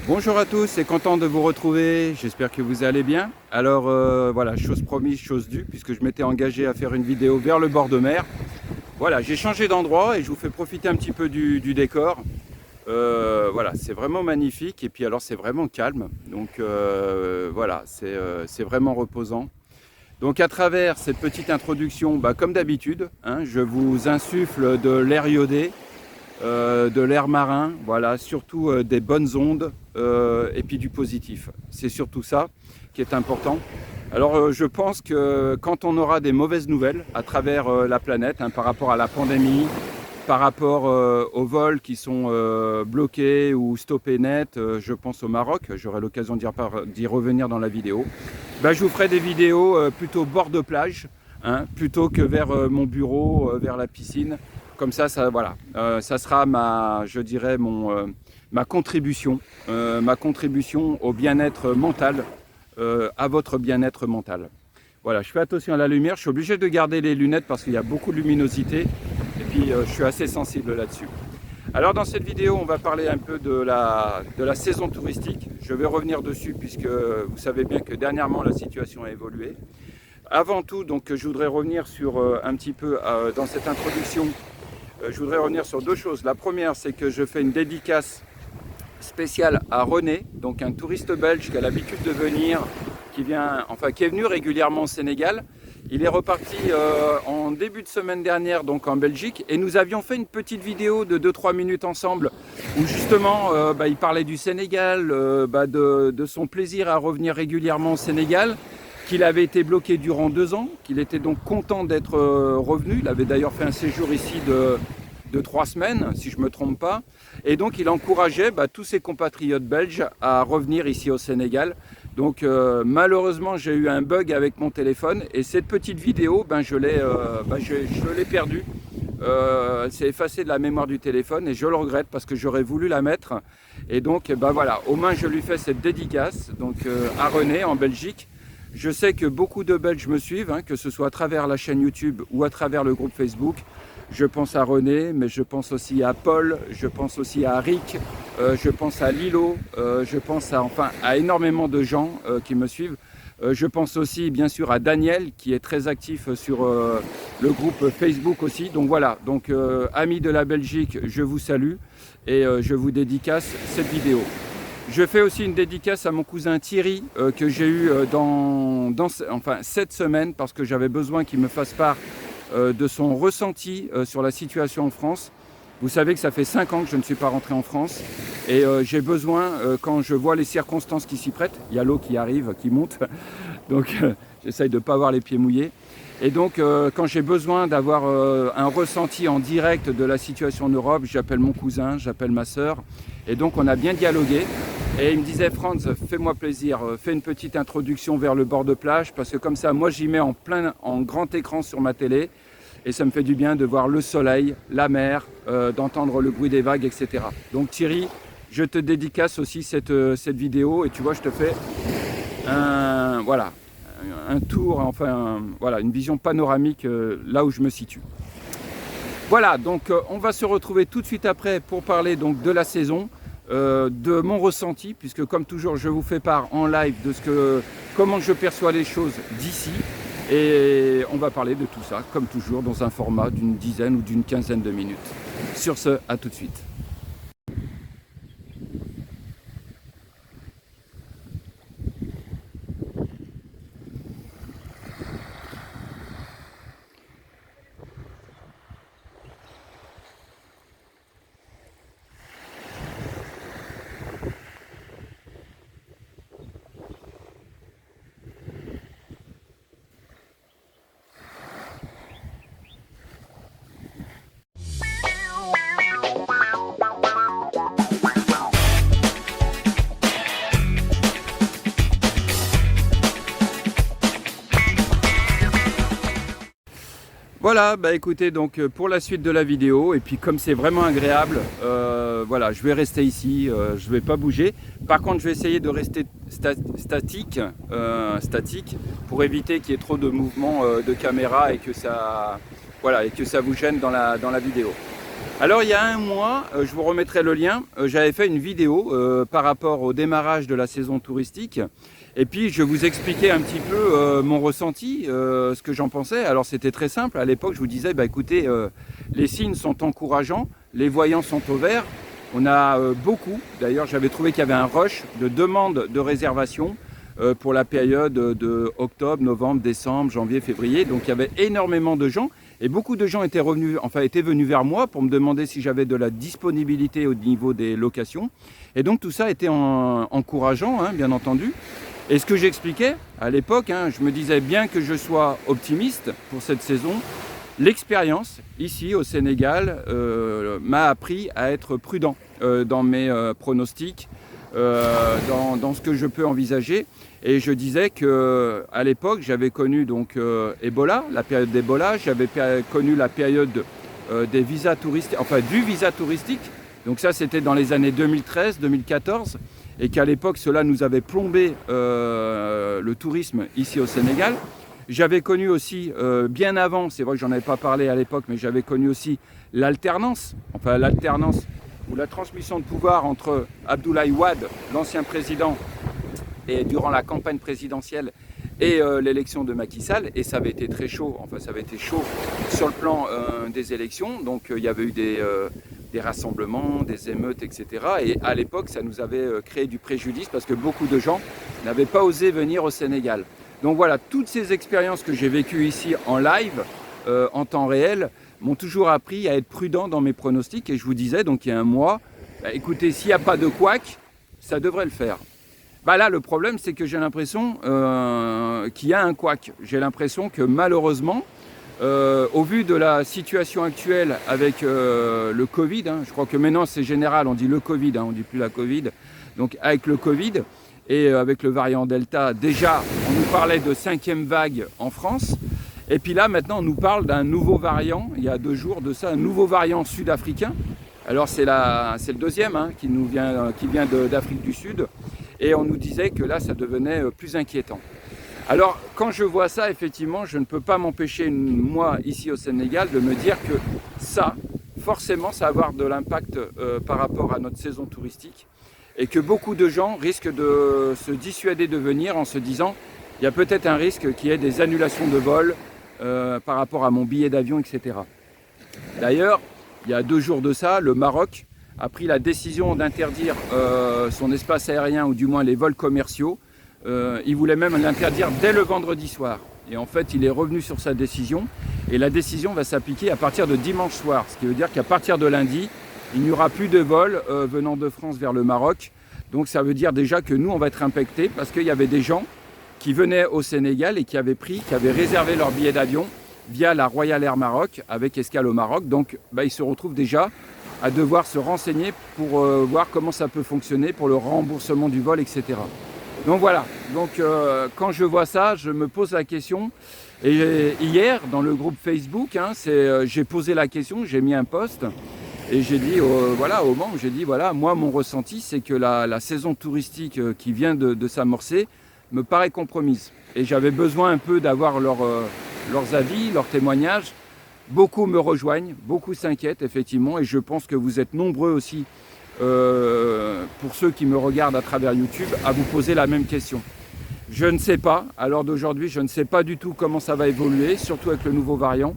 Bonjour à tous et content de vous retrouver, j'espère que vous allez bien. Alors voilà, chose promise, chose due, puisque je m'étais engagé à faire une vidéo vers le bord de mer. Voilà, j'ai changé d'endroit et je vous fais profiter un petit peu du décor. Voilà, c'est vraiment magnifique et puis alors c'est vraiment calme. Donc voilà, c'est vraiment reposant. Donc à travers cette petite introduction, comme d'habitude, hein, je vous insuffle de l'air iodé, de l'air marin, voilà, surtout des bonnes ondes et puis du positif. C'est surtout ça qui est important. Alors je pense que quand on aura des mauvaises nouvelles à travers la planète, hein, par rapport à la pandémie, par rapport aux vols qui sont bloqués ou stoppés net, je pense au Maroc, j'aurai l'occasion d'y revenir dans la vidéo, je vous ferai des vidéos plutôt bord de plage, hein, plutôt que vers mon bureau, vers la piscine. Comme ça, voilà, ça sera je dirais ma contribution au bien-être mental, à votre bien-être mental. Voilà, je fais attention à la lumière, je suis obligé de garder les lunettes parce qu'il y a beaucoup de luminosité et puis je suis assez sensible là-dessus. Alors dans cette vidéo, on va parler un peu de la saison touristique. Je vais revenir dessus puisque vous savez bien que dernièrement la situation a évolué. Avant tout, donc, je voudrais revenir sur un petit peu dans cette introduction. Je voudrais revenir sur deux choses. La première, c'est que je fais une dédicace spéciale à René, donc un touriste belge qui a l'habitude de venir, qui est venu régulièrement au Sénégal. Il est reparti en début de semaine dernière, donc en Belgique, et nous avions fait une petite vidéo de 2-3 minutes ensemble, où justement il parlait du Sénégal, de son plaisir à revenir régulièrement au Sénégal, qu'il avait été bloqué durant 2 ans, qu'il était donc content d'être revenu. Il avait d'ailleurs fait un séjour ici de 3 semaines, si je ne me trompe pas. Et donc il encourageait tous ses compatriotes belges à revenir ici au Sénégal. Donc malheureusement j'ai eu un bug avec mon téléphone et cette petite vidéo, je l'ai perdue. Elle s'est effacée de la mémoire du téléphone et je le regrette parce que j'aurais voulu la mettre. Et donc voilà, au moins je lui fais cette dédicace donc, à René en Belgique. Je sais que beaucoup de Belges me suivent, hein, que ce soit à travers la chaîne YouTube ou à travers le groupe Facebook. Je pense à René, mais je pense aussi à Paul, je pense aussi à Rick, je pense à Lilo, je pense à énormément de gens qui me suivent. Je pense aussi bien sûr à Daniel qui est très actif sur le groupe Facebook aussi. Donc voilà, donc amis de la Belgique, je vous salue et je vous dédicace cette vidéo. Je fais aussi une dédicace à mon cousin Thierry que j'ai eu cette semaine parce que j'avais besoin qu'il me fasse part de son ressenti sur la situation en France. Vous savez que ça fait 5 ans que je ne suis pas rentré en France et j'ai besoin, quand je vois les circonstances qui s'y prêtent, il y a l'eau qui arrive, qui monte, donc j'essaye de ne pas avoir les pieds mouillés. Et donc quand j'ai besoin d'avoir un ressenti en direct de la situation en Europe, j'appelle mon cousin, j'appelle ma sœur. Et donc on a bien dialogué. Et il me disait, Franz, fais-moi plaisir, fais une petite introduction vers le bord de plage, parce que comme ça, moi j'y mets en grand écran sur ma télé, et ça me fait du bien de voir le soleil, la mer, d'entendre le bruit des vagues, etc. Donc Thierry, je te dédicace aussi cette vidéo, et tu vois, je te fais un tour, voilà, une vision panoramique là où je me situe. Voilà, donc on va se retrouver tout de suite après pour parler donc de la saison. De mon ressenti, puisque comme toujours je vous fais part en live de comment je perçois les choses d'ici, et on va parler de tout ça comme toujours dans un format d'une dizaine ou d'une quinzaine de minutes. Sur ce, à tout de suite. Voilà, écoutez, donc pour la suite de la vidéo, et puis comme c'est vraiment agréable, voilà, je vais rester ici, je ne vais pas bouger. Par contre, je vais essayer de rester statique pour éviter qu'il y ait trop de mouvements de caméra et que ça vous gêne dans la vidéo. Alors il y a un mois, je vous remettrai le lien, j'avais fait une vidéo par rapport au démarrage de la saison touristique. Et puis je vous expliquais un petit peu mon ressenti, ce que j'en pensais. Alors c'était très simple, à l'époque je vous disais, écoutez, les signes sont encourageants, les voyants sont au vert. On a beaucoup, d'ailleurs j'avais trouvé qu'il y avait un rush de demandes de réservation pour la période de octobre, novembre, décembre, janvier, février. Donc il y avait énormément de gens et beaucoup de gens étaient venus vers moi pour me demander si j'avais de la disponibilité au niveau des locations. Et donc tout ça était encourageant, bien entendu. Et ce que j'expliquais à l'époque, je me disais bien que je sois optimiste pour cette saison, l'expérience ici au Sénégal m'a appris à être prudent dans mes pronostics, dans ce que je peux envisager. Et je disais qu'à l'époque, j'avais connu donc Ebola, la période d'Ebola, j'avais connu la période des visas touristiques, enfin du visa touristique. Donc ça, c'était dans les années 2013-2014. Et qu'à l'époque, cela nous avait plombé le tourisme ici au Sénégal. J'avais connu aussi, bien avant, c'est vrai que j'en avais pas parlé à l'époque, mais j'avais connu aussi l'alternance ou la transmission de pouvoir entre Abdoulaye Wade, l'ancien président, et durant la campagne présidentielle et l'élection de Macky Sall. Et ça avait été très chaud, ça avait été chaud sur le plan des élections. Donc il y avait eu des rassemblements, des émeutes, etc. Et à l'époque, ça nous avait créé du préjudice parce que beaucoup de gens n'avaient pas osé venir au Sénégal. Donc voilà, toutes ces expériences que j'ai vécues ici en live, en temps réel, m'ont toujours appris à être prudent dans mes pronostics. Et je vous disais, donc il y a un mois, écoutez, s'il n'y a pas de couac, ça devrait le faire. Là, le problème, c'est que j'ai l'impression qu'il y a un couac. J'ai l'impression que malheureusement, au vu de la situation actuelle avec le Covid, je crois que maintenant c'est général, on dit le Covid, on ne dit plus la Covid. Donc avec le Covid et avec le variant Delta, déjà on nous parlait de 5e vague en France. Et puis là maintenant on nous parle d'un nouveau variant, il y a 2 jours de ça, un nouveau variant sud-africain. Alors c'est le deuxième qui vient d'Afrique du Sud. Et on nous disait que là ça devenait plus inquiétant. Alors, quand je vois ça, effectivement, je ne peux pas m'empêcher, moi, ici au Sénégal, de me dire que ça, forcément, ça va avoir de l'impact par rapport à notre saison touristique et que beaucoup de gens risquent de se dissuader de venir en se disant il y a peut-être un risque qu'il y ait des annulations de vol par rapport à mon billet d'avion, etc. D'ailleurs, il y a 2 jours de ça, le Maroc a pris la décision d'interdire son espace aérien, ou du moins les vols commerciaux. Il voulait même l'interdire dès le vendredi soir. Et en fait, il est revenu sur sa décision. Et la décision va s'appliquer à partir de dimanche soir. Ce qui veut dire qu'à partir de lundi, il n'y aura plus de vols venant de France vers le Maroc. Donc ça veut dire déjà que nous, on va être impactés parce qu'il y avait des gens qui venaient au Sénégal et qui avaient réservé leur billet d'avion via la Royal Air Maroc avec escale au Maroc. Donc ils se retrouvent déjà à devoir se renseigner pour voir comment ça peut fonctionner pour le remboursement du vol, etc. Donc voilà, quand je vois ça, je me pose la question. Et hier, dans le groupe Facebook, j'ai posé la question, j'ai mis un post et j'ai dit aux membres, moi mon ressenti c'est que la saison touristique qui vient de s'amorcer me paraît compromise. Et j'avais besoin un peu d'avoir leurs avis, leurs témoignages. Beaucoup me rejoignent, beaucoup s'inquiètent effectivement et je pense que vous êtes nombreux aussi. Pour ceux qui me regardent à travers YouTube, à vous poser la même question. Je ne sais pas, à l'heure d'aujourd'hui, je ne sais pas du tout comment ça va évoluer, surtout avec le nouveau variant.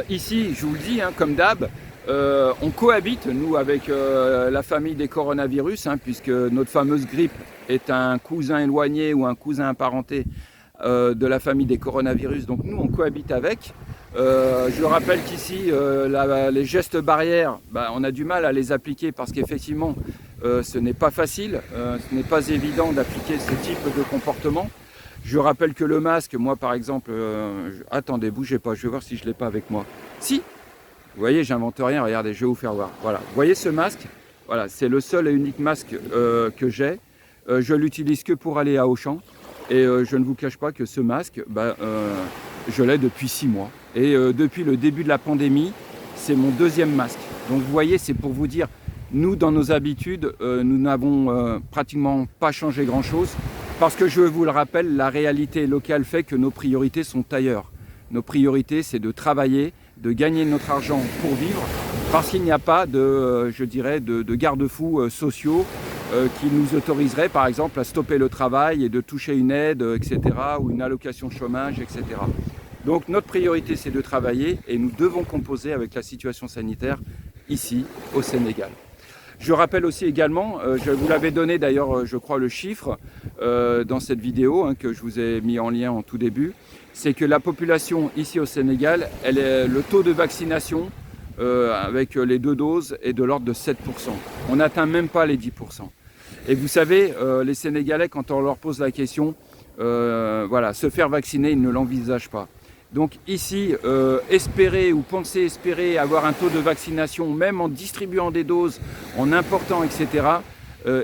Ici, je vous le dis, comme d'hab, on cohabite, nous, avec la famille des coronavirus, puisque notre fameuse grippe est un cousin éloigné ou un cousin apparenté de la famille des coronavirus. Donc nous, on cohabite avec. Je rappelle qu'ici, les gestes barrières, on a du mal à les appliquer parce qu'effectivement, ce n'est pas facile, ce n'est pas évident d'appliquer ce type de comportement. Je rappelle que le masque, moi par exemple, attendez, bougez pas, je vais voir si je ne l'ai pas avec moi. Si, vous voyez, j'invente rien, regardez, je vais vous faire voir. Voilà, vous voyez ce masque? Voilà, c'est le seul et unique masque que j'ai. Je l'utilise que pour aller à Auchan. Et je ne vous cache pas que ce masque, je l'ai depuis 6 mois. Et depuis le début de la pandémie, c'est mon 2e masque. Donc vous voyez, c'est pour vous dire, nous dans nos habitudes, nous n'avons pratiquement pas changé grand-chose. Parce que je vous le rappelle, la réalité locale fait que nos priorités sont ailleurs. Nos priorités, c'est de travailler, de gagner notre argent pour vivre, parce qu'il n'y a pas de, je dirais, de garde-fous sociaux qui nous autoriseraient par exemple à stopper le travail et de toucher une aide, etc., ou une allocation chômage, etc. Donc notre priorité, c'est de travailler et nous devons composer avec la situation sanitaire ici au Sénégal. Je rappelle aussi également, je vous l'avais donné d'ailleurs, je crois, le chiffre dans cette vidéo que je vous ai mis en lien en tout début, c'est que la population ici au Sénégal, le taux de vaccination avec les 2 doses est de l'ordre de 7%. On n'atteint même pas les 10%. Et vous savez, les Sénégalais, quand on leur pose la question, voilà, se faire vacciner, ils ne l'envisagent pas. Donc ici, espérer ou penser espérer avoir un taux de vaccination, même en distribuant des doses, en important, etc.,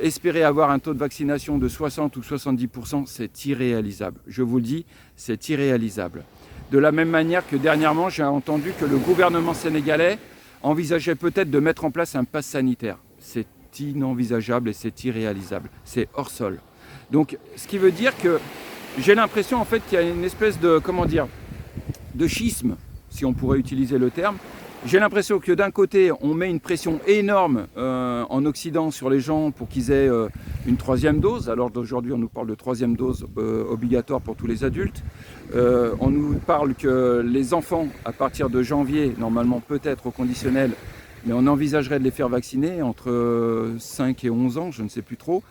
espérer avoir un taux de vaccination de 60 ou 70%, c'est irréalisable. Je vous le dis, c'est irréalisable. De la même manière que dernièrement, j'ai entendu que le gouvernement sénégalais envisageait peut-être de mettre en place un pass sanitaire. C'est inenvisageable et c'est irréalisable. C'est hors sol. Donc, ce qui veut dire que j'ai l'impression en fait qu'il y a une espèce de, comment dire, de schisme, si on pourrait utiliser le terme. J'ai l'impression que d'un côté, on met une pression énorme en Occident sur les gens pour qu'ils aient une 3e dose. Alors d'aujourd'hui, on nous parle de 3e dose obligatoire pour tous les adultes. On nous parle que les enfants, à partir de janvier, normalement peut-être au conditionnel, mais on envisagerait de les faire vacciner entre 5 et 11 ans, je ne sais plus trop.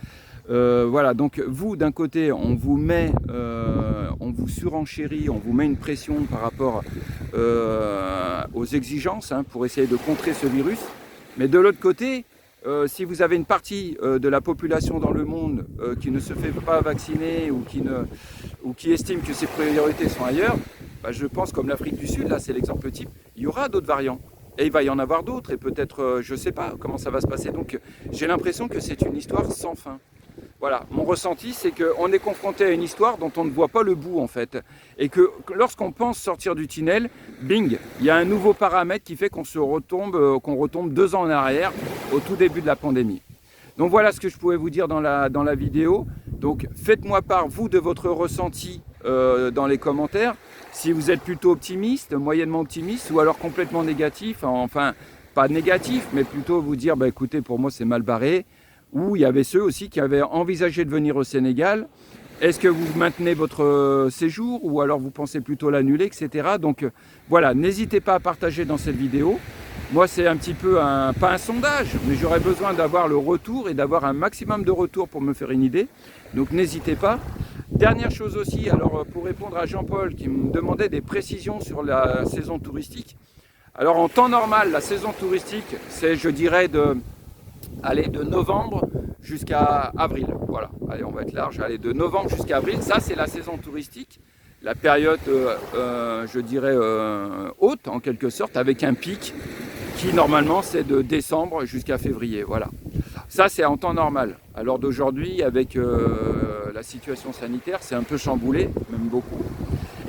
Voilà, donc vous, d'un côté, on vous met, on vous surenchérit, on vous met une pression par rapport aux exigences pour essayer de contrer ce virus. Mais de l'autre côté, si vous avez une partie de la population dans le monde qui ne se fait pas vacciner ou qui estime que ses priorités sont ailleurs, bah, je pense comme l'Afrique du Sud, là c'est l'exemple type, il y aura d'autres variants. Et il va y en avoir d'autres et peut-être, je ne sais pas comment ça va se passer. Donc j'ai l'impression que c'est une histoire sans fin. Voilà, mon ressenti, c'est qu'on est confronté à une histoire dont on ne voit pas le bout en fait. Et que lorsqu'on pense sortir du tunnel, bing, il y a un nouveau paramètre qui fait qu'on retombe 2 ans en arrière, au tout début de la pandémie. Donc voilà ce que je pouvais vous dire dans la vidéo. Donc faites-moi part, vous, de votre ressenti dans les commentaires. Si vous êtes plutôt optimiste, moyennement optimiste, ou alors complètement négatif, enfin pas négatif, mais plutôt vous dire, bah, écoutez, pour moi c'est mal barré. Ou il y avait ceux aussi qui avaient envisagé de venir au Sénégal. Est-ce que vous maintenez votre séjour ou alors vous pensez plutôt l'annuler, etc. Donc voilà, n'hésitez pas à partager dans cette vidéo. Moi, c'est un petit peu, pas un sondage, mais j'aurais besoin d'avoir le retour et d'avoir un maximum de retour pour me faire une idée. Donc n'hésitez pas. Dernière chose aussi, alors pour répondre à Jean-Paul qui me demandait des précisions sur la saison touristique. Alors en temps normal, la saison touristique, c'est, je dirais, de novembre jusqu'à avril. Voilà, allez, on va être large. Allez, de novembre jusqu'à avril, ça c'est la saison touristique. La période, je dirais, haute en quelque sorte, avec un pic qui normalement c'est de décembre jusqu'à février. Voilà. Ça c'est en temps normal. À l'heure d'aujourd'hui, avec la situation sanitaire, c'est un peu chamboulé, même beaucoup.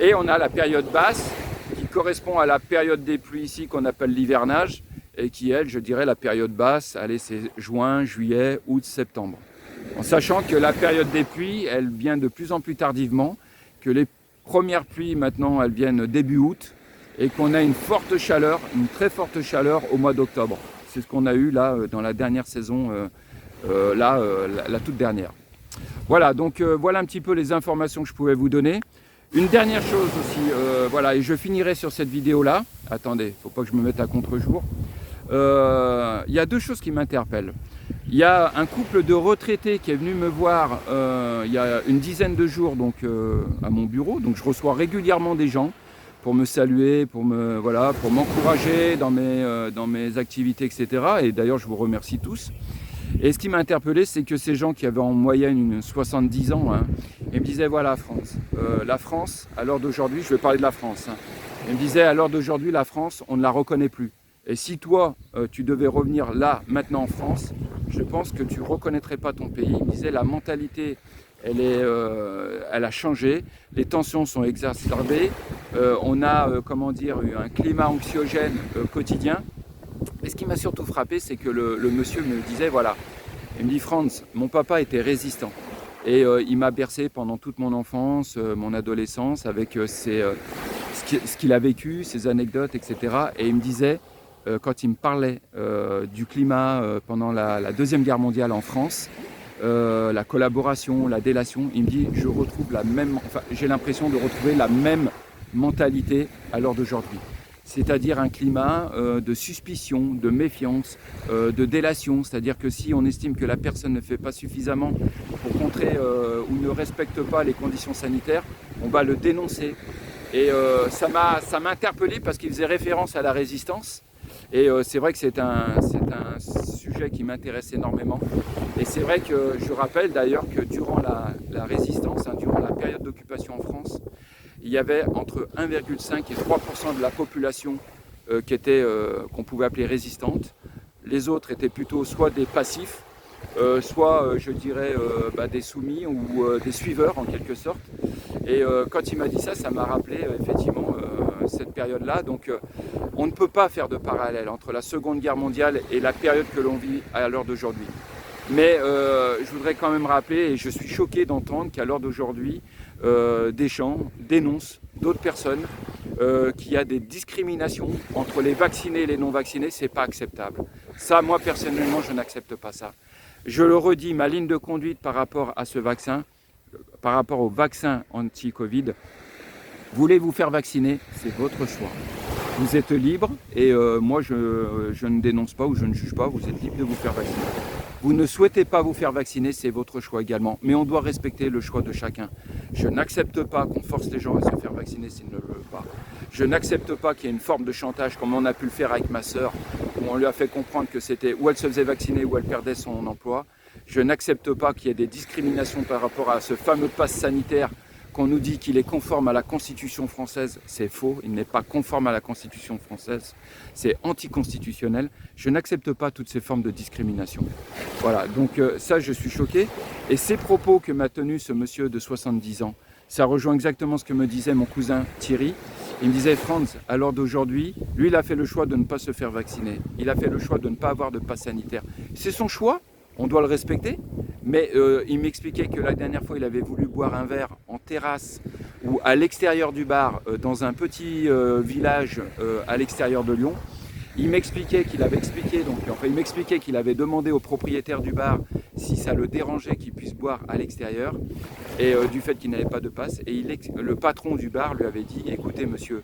Et on a la période basse qui correspond à la période des pluies ici qu'on appelle l'hivernage. Et qui, elle, je dirais, la période basse, allez, c'est juin, juillet, août, septembre. En sachant que la période des pluies, elle vient de plus en plus tardivement, que les premières pluies, maintenant, elles viennent début août, et qu'on a une forte chaleur, une très forte chaleur au mois d'octobre. C'est ce qu'on a eu là, dans la dernière saison, la toute dernière. Voilà, donc voilà un petit peu les informations que je pouvais vous donner. Une dernière chose aussi, voilà, et je finirai sur cette vidéo-là. Attendez, il ne faut pas que je me mette à contre-jour. Il y a 2 choses qui m'interpellent. Il y a un couple de retraités qui est venu me voir il y a une dizaine de jours donc, à mon bureau. Donc je reçois régulièrement des gens pour me saluer, pour m'encourager dans mes activités, etc. Et d'ailleurs, je vous remercie tous. Et ce qui m'a interpellé, c'est que ces gens qui avaient en moyenne 70 ans, ils me disaient, voilà France, la France, à l'heure d'aujourd'hui, je vais parler de la France, ils me disaient, à l'heure d'aujourd'hui, la France, on ne la reconnaît plus. Et si toi, tu devais revenir là, maintenant en France, je pense que tu ne reconnaîtrais pas ton pays. Il me disait, la mentalité, elle a changé, les tensions sont exacerbées, on a, un climat anxiogène quotidien. Et ce qui m'a surtout frappé, c'est que le monsieur me disait, voilà, il me dit, Franz, mon papa était résistant. Et il m'a bercé pendant toute mon enfance, mon adolescence, avec ce ce qu'il a vécu, ses anecdotes, etc. Et il me disait, quand il me parlait du climat pendant la Deuxième Guerre mondiale en France, la collaboration, la délation, il me dit, je retrouve j'ai l'impression de retrouver la même mentalité à l'heure d'aujourd'hui. C'est-à-dire un climat de suspicion, de méfiance, de délation. C'est-à-dire que si on estime que la personne ne fait pas suffisamment pour contrer ou ne respecte pas les conditions sanitaires, on va le dénoncer. Et ça m'a interpellé parce qu'il faisait référence à la résistance. Et c'est vrai que c'est un sujet qui m'intéresse énormément. Et c'est vrai que je rappelle d'ailleurs que durant la résistance, durant la période d'occupation en France, il y avait entre 1,5 et 3% de la population qu'on pouvait appeler résistante. Les autres étaient plutôt soit des passifs, soit je dirais des soumis ou des suiveurs en quelque sorte. Et quand il m'a dit ça, ça m'a rappelé effectivement cette période-là. Donc on ne peut pas faire de parallèle entre la Seconde Guerre mondiale et la période que l'on vit à l'heure d'aujourd'hui. Mais je voudrais quand même rappeler, et je suis choqué d'entendre qu'à l'heure d'aujourd'hui, Deschamps dénonce d'autres personnes, qu'il y a des discriminations entre les vaccinés et les non-vaccinés. C'est pas acceptable. Ça, moi personnellement, je n'accepte pas ça. Je le redis, ma ligne de conduite par rapport à ce vaccin, par rapport au vaccin anti-Covid, voulez-vous faire vacciner, c'est votre choix. Vous êtes libre et moi je ne dénonce pas ou je ne juge pas, vous êtes libre de vous faire vacciner. Vous ne souhaitez pas vous faire vacciner, c'est votre choix également. Mais on doit respecter le choix de chacun. Je n'accepte pas qu'on force les gens à se faire vacciner s'ils ne le veulent pas. Je n'accepte pas qu'il y ait une forme de chantage comme on a pu le faire avec ma sœur, où on lui a fait comprendre que c'était ou elle se faisait vacciner ou elle perdait son emploi. Je n'accepte pas qu'il y ait des discriminations par rapport à ce fameux pass sanitaire qu'on nous dit qu'il est conforme à la Constitution française. C'est faux, il n'est pas conforme à la Constitution française, c'est anticonstitutionnel. Je n'accepte pas toutes ces formes de discrimination. Voilà, donc ça je suis choqué. Et ces propos que m'a tenus ce monsieur de 70 ans, ça rejoint exactement ce que me disait mon cousin Thierry. Il me disait, Franz, à l'heure d'aujourd'hui, lui il a fait le choix de ne pas se faire vacciner. Il a fait le choix de ne pas avoir de pass sanitaire. C'est son choix. On doit le respecter, mais il m'expliquait que la dernière fois, il avait voulu boire un verre en terrasse ou à l'extérieur du bar, dans un petit village à l'extérieur de Lyon. Il m'expliquait qu'il avait demandé au propriétaire du bar si ça le dérangeait qu'il puisse boire à l'extérieur et du fait qu'il n'avait pas de passe. Et le patron du bar lui avait dit, écoutez monsieur,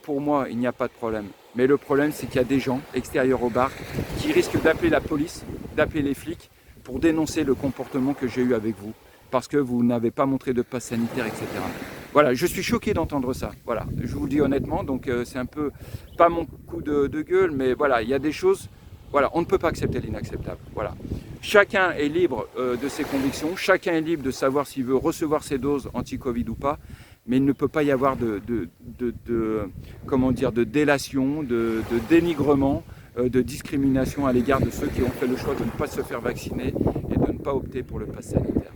pour moi, il n'y a pas de problème. Mais le problème, c'est qu'il y a des gens extérieurs au bar qui risquent d'appeler la police, d'appeler les flics pour dénoncer le comportement que j'ai eu avec vous parce que vous n'avez pas montré de passe sanitaire, etc. Voilà, je suis choqué d'entendre ça. Voilà, je vous le dis honnêtement, donc c'est un peu, pas mon coup de gueule, mais voilà, il y a des choses, voilà, on ne peut pas accepter l'inacceptable. Voilà. Chacun est libre de ses convictions, chacun est libre de savoir s'il veut recevoir ses doses anti-Covid ou pas, mais il ne peut pas y avoir de délation, de dénigrement, de discrimination à l'égard de ceux qui ont fait le choix de ne pas se faire vacciner et de ne pas opter pour le pass sanitaire.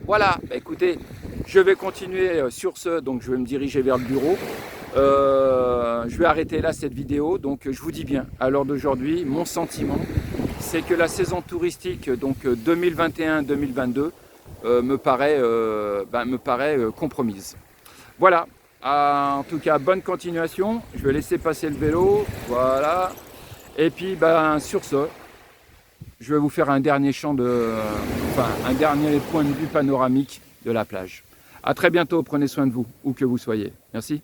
Voilà, écoutez, je vais continuer sur ce, donc je vais me diriger vers le bureau. Je vais arrêter là cette vidéo, donc je vous dis bien, à l'heure d'aujourd'hui, mon sentiment, c'est que la saison touristique, donc 2021-2022, me paraît compromise. Voilà, en tout cas, bonne continuation. Je vais laisser passer le vélo, voilà. Et puis, sur ce, je vais vous faire un dernier un dernier point de vue panoramique de la plage. À très bientôt, prenez soin de vous, où que vous soyez. Merci.